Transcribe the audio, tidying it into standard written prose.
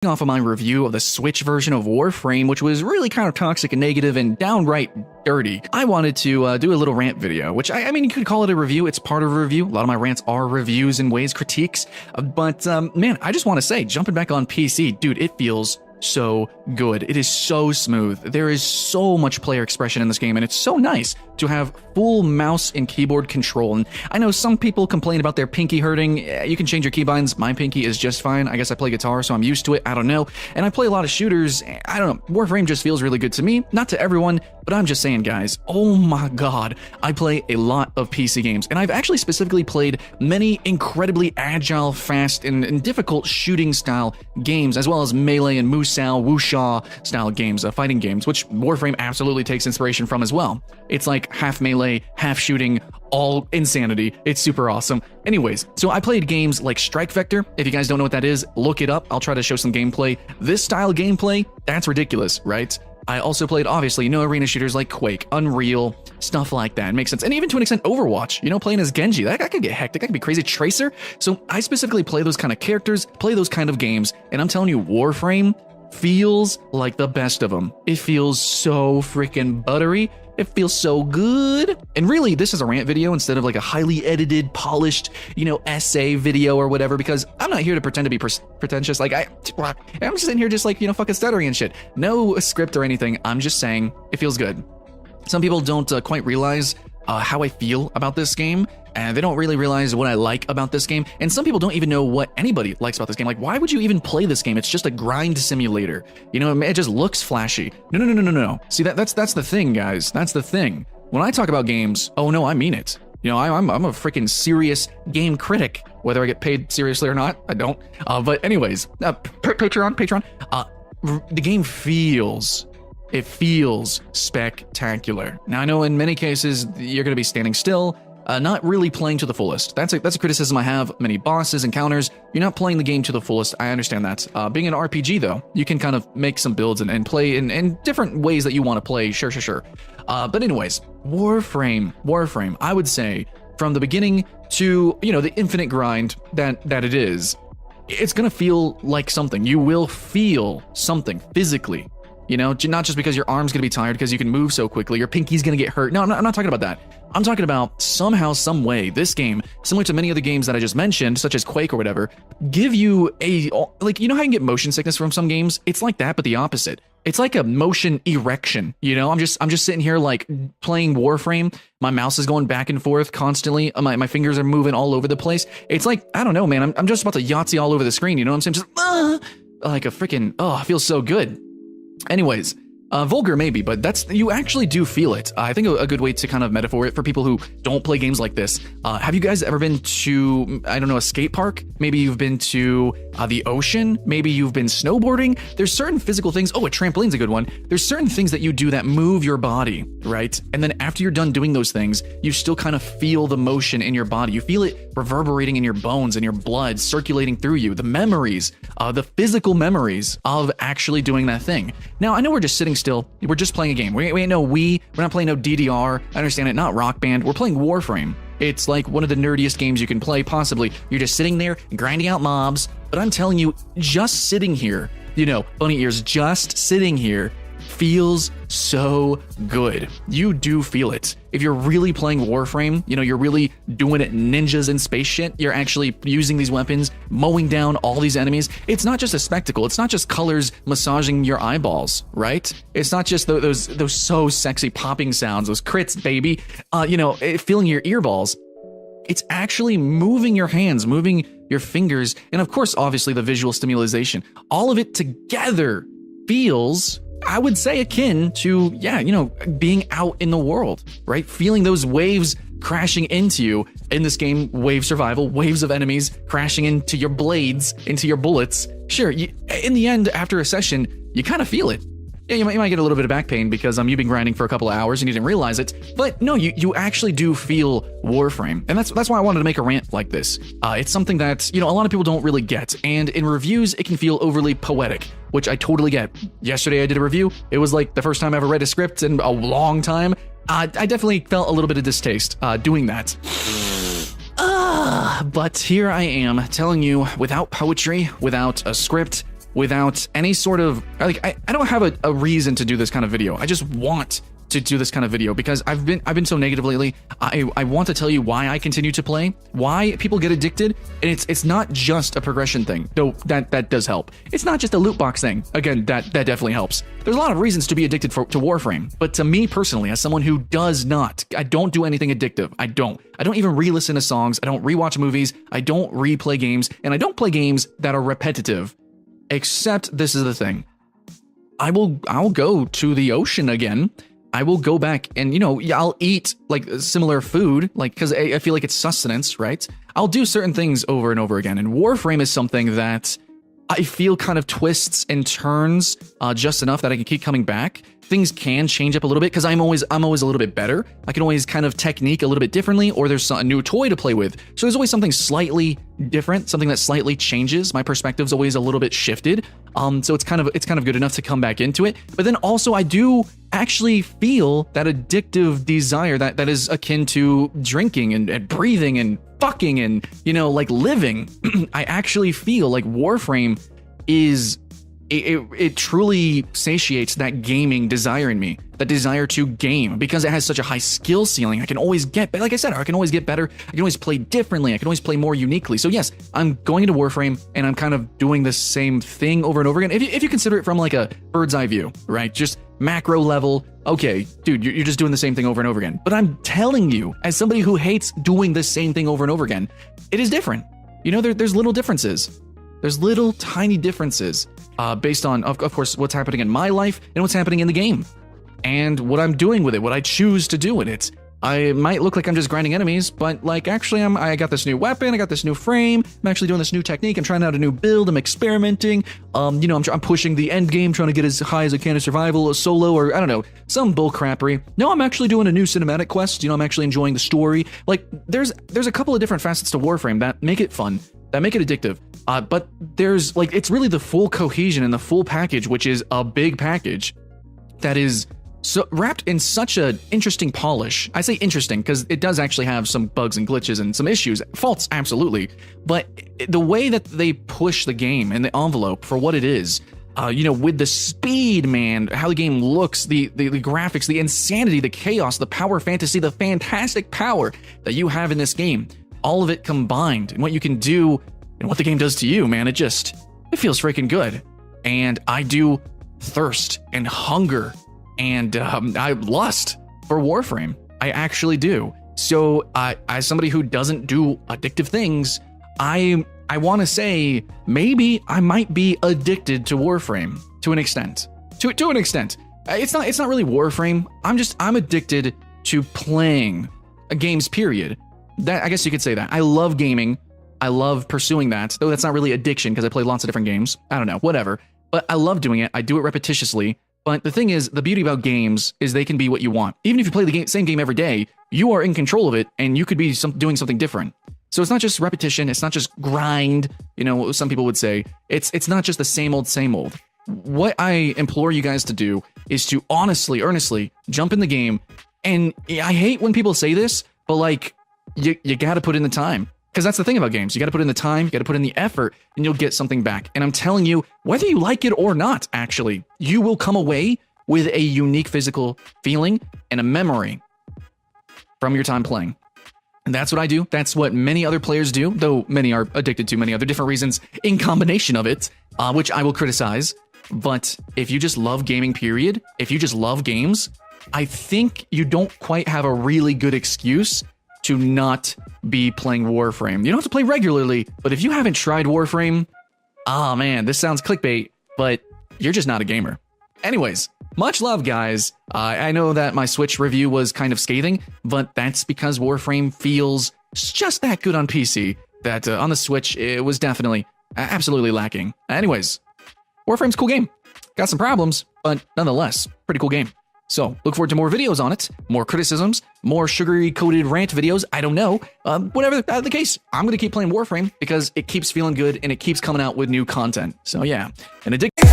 Off of my review of the Switch version of Warframe, which was really kind of toxic and negative and downright dirty, I wanted to do a little rant video, which I mean, you could call it a review. It's part of a review. A lot of my rants are reviews in ways, critiques. But man, I just want to say, jumping back on PC, dude, it feels so good. It is so smooth. There is so much player expression in this game, and it's so nice to have full mouse and keyboard control. And I know some people complain about their pinky hurting. You can change your keybinds. My pinky is just fine. I guess I play guitar, so I'm used to it. I don't know. And I play a lot of shooters. I don't know. Warframe just feels really good to me. Not to everyone, but I'm just saying, guys, oh my god, I play a lot of PC games, and I've actually specifically played many incredibly agile, fast, and difficult shooting style games, as well as melee and Musou, Wuxia style games, fighting games, which Warframe absolutely takes inspiration from as well. It's like half melee, half shooting, all insanity. It's super awesome. Anyways, so I played games like Strike Vector. If you guys don't know what that is, look it up. I'll try to show some gameplay. This style gameplay, that's ridiculous, right? I also played, obviously, arena shooters like Quake, Unreal, stuff like that. It makes sense. And even to an extent, Overwatch, playing as Genji. That could get hectic. That could be crazy. Tracer. So I specifically play those kind of characters, play those kind of games, and I'm telling you, Warframe feels like the best of them. It feels so freaking buttery. It feels so good. And really, this is a rant video instead of like a highly edited, polished, essay video or whatever, because I'm not here to pretend to be pretentious. Like, I'm just in here just like, fucking stuttering and shit. No script or anything. I'm just saying it feels good. Some people don't quite realize how I feel about this game, and they don't really realize what I like about this game. And some people don't even know what anybody likes about this game. Like, why would you even play this game? It's just a grind simulator. It just looks flashy. No. See, that's the thing, guys. That's the thing. When I talk about games, oh no, I mean it. I'm a freaking serious game critic. Whether I get paid seriously or not, I don't. But anyways, Patreon. The game feels spectacular. Now, I know in many cases you're going to be standing still, not really playing to the fullest. That's a criticism I have. Many bosses, encounters, you're not playing the game to the fullest. I understand that. Being an RPG, though, you can kind of make some builds and play in different ways that you want to play. Sure. But anyways, Warframe, I would say, from the beginning to, the infinite grind that it is, it's going to feel like something. You will feel something physically. Not just because your arm's gonna be tired because you can move so quickly, your pinky's gonna get hurt. No, I'm not talking about that. I'm talking about somehow, some way, this game, similar to many other games that I just mentioned, such as Quake or whatever, give you a, like, how you can get motion sickness from some games? It's like that, but the opposite. It's like a motion erection, I'm just sitting here like playing Warframe. My mouse is going back and forth constantly. My fingers are moving all over the place. It's like, I don't know, man. I'm just about to Yahtzee all over the screen. You know what I'm saying? Just like a freaking, it feels so good. Anyways, vulgar maybe, but you actually do feel it. I think a good way to kind of metaphor it for people who don't play games like this. Have you guys ever been to, I don't know, a skate park? Maybe you've been to the ocean. Maybe you've been snowboarding. There's certain physical things. Oh, a trampoline's a good one. There's certain things that you do that move your body, right? And then after you're done doing those things, you still kind of feel the motion in your body. You feel it reverberating in your bones and your blood circulating through you. The memories, the physical memories of actually doing that thing. Now, I know we're just sitting still. We're just playing a game. We ain't no Wii. We're not playing no DDR. I understand it. Not Rock Band. We're playing Warframe. It's like one of the nerdiest games you can play, possibly. You're just sitting there grinding out mobs. But I'm telling you, just sitting here, bunny ears, just sitting here feels so good. You do feel it. If you're really playing Warframe, you're really doing it ninjas and space shit. You're actually using these weapons, mowing down all these enemies. It's not just a spectacle. It's not just colors massaging your eyeballs, right? It's not just those so sexy popping sounds, those crits, baby. Feeling your earballs. It's actually moving your hands, moving your fingers, and of course, obviously, the visual stimulation. All of it together feels, I would say, akin to, being out in the world, right? Feeling those waves crashing into you. In this game, wave survival, waves of enemies crashing into your blades, into your bullets. Sure, in the end, after a session, you kind of feel it. Yeah, you might get a little bit of back pain because you've been grinding for a couple of hours and you didn't realize it. But no, you actually do feel Warframe. And that's why I wanted to make a rant like this. It's something that, a lot of people don't really get. And in reviews, it can feel overly poetic, which I totally get. Yesterday, I did a review. It was like the first time I ever read a script in a long time. I definitely felt a little bit of distaste doing that. But here I am telling you, without poetry, without a script, without any sort of, like, I don't have a reason to do this kind of video. I just want to do this kind of video because I've been so negative lately. I want to tell you why I continue to play, why people get addicted, and it's not just a progression thing, though that does help. It's not just a loot box thing. Again, that definitely helps. There's a lot of reasons to be addicted to Warframe, but to me personally, as someone who does not, I don't do anything addictive. I don't even re-listen to songs. I don't rewatch movies. I don't replay games, and I don't play games that are repetitive. Except this is the thing. I'll go to the ocean again. I will go back and, you know, I'll eat like similar food, like, because I feel like it's sustenance, right? I'll do certain things over and over again. And Warframe is something that I feel kind of twists and turns just enough that I can keep coming back. Things can change up a little bit because I'm always a little bit better. I can always kind of technique a little bit differently, or there's a new toy to play with. So there's always something slightly different, something that slightly changes. My perspective's always a little bit shifted. So it's kind of good enough to come back into it. But then also I do actually feel that addictive desire that is akin to drinking and breathing and fucking and, you know, like living. I actually feel like Warframe is it truly satiates that gaming desire in me, that desire to game, because it has such a high skill ceiling. I can always get, like I said, I can always get better. I can always play differently. I can always play more uniquely. So yes, I'm going into Warframe and I'm kind of doing the same thing over and over again. If you consider it from like a bird's eye view, right? Just macro level. Okay, dude, you're just doing the same thing over and over again. But I'm telling you, as somebody who hates doing the same thing over and over again, it is different. You know, there's little differences. There's little tiny differences based on, of course, what's happening in my life and what's happening in the game and what I'm doing with it, what I choose to do with it. I might look like I'm just grinding enemies, but like actually I got this new weapon, I got this new frame, I'm actually doing this new technique, I'm trying out a new build, I'm experimenting, you know, I'm pushing the end game, trying to get as high as I can in survival, a solo, or I don't know, some bullcrappery. No, I'm actually doing a new cinematic quest, you know, I'm actually enjoying the story. Like there's a couple of different facets to Warframe that make it fun, that make it addictive. But there's like, it's really the full cohesion and the full package, which is a big package that is so wrapped in such an interesting polish. I say interesting because it does actually have some bugs and glitches and some issues, faults, absolutely. But the way that they push the game and the envelope for what it is, you know, with the speed, man, how the game looks, the graphics, the insanity, the chaos, the power fantasy, the fantastic power that you have in this game, all of it combined, and what you can do and what the game does to you, man, it feels freaking good. And I do thirst and hunger and I lust for Warframe. I actually do. So as somebody who doesn't do addictive things, I want to say maybe I might be addicted to Warframe to an extent. To an extent. It's not really Warframe. I'm addicted to playing games, period. That, I guess you could say that. I love gaming. I love pursuing that, though that's not really addiction because I play lots of different games. I don't know, whatever. But I love doing it. I do it repetitiously. But the thing is, the beauty about games is they can be what you want. Even if you play the same game every day, you are in control of it, and you could be doing something different. So it's not just repetition. It's not just grind. You know, some people would say it's not just the same old, same old. What I implore you guys to do is to honestly, earnestly jump in the game. And I hate when people say this, but like you got to put in the time. Because that's the thing about games. You got to put in the time, you got to put in the effort, and you'll get something back. And I'm telling you, whether you like it or not, actually, you will come away with a unique physical feeling and a memory from your time playing. And that's what I do. That's what many other players do, though many are addicted to many other different reasons in combination of it, which I will criticize. But if you just love gaming, period, if you just love games, I think you don't quite have a really good excuse to not be playing Warframe. You don't have to play regularly, but if you haven't tried Warframe, oh man, this sounds clickbait, but you're just not a gamer. Anyways, much love, guys. I know that my Switch review was kind of scathing, but that's because Warframe feels just that good on PC, that on the Switch, it was definitely, absolutely lacking. Anyways, Warframe's a cool game. Got some problems, but nonetheless, pretty cool game. So, look forward to more videos on it, more criticisms, more sugary coated rant videos, I don't know. Whatever the case, I'm going to keep playing Warframe because it keeps feeling good and it keeps coming out with new content. So yeah, an addiction.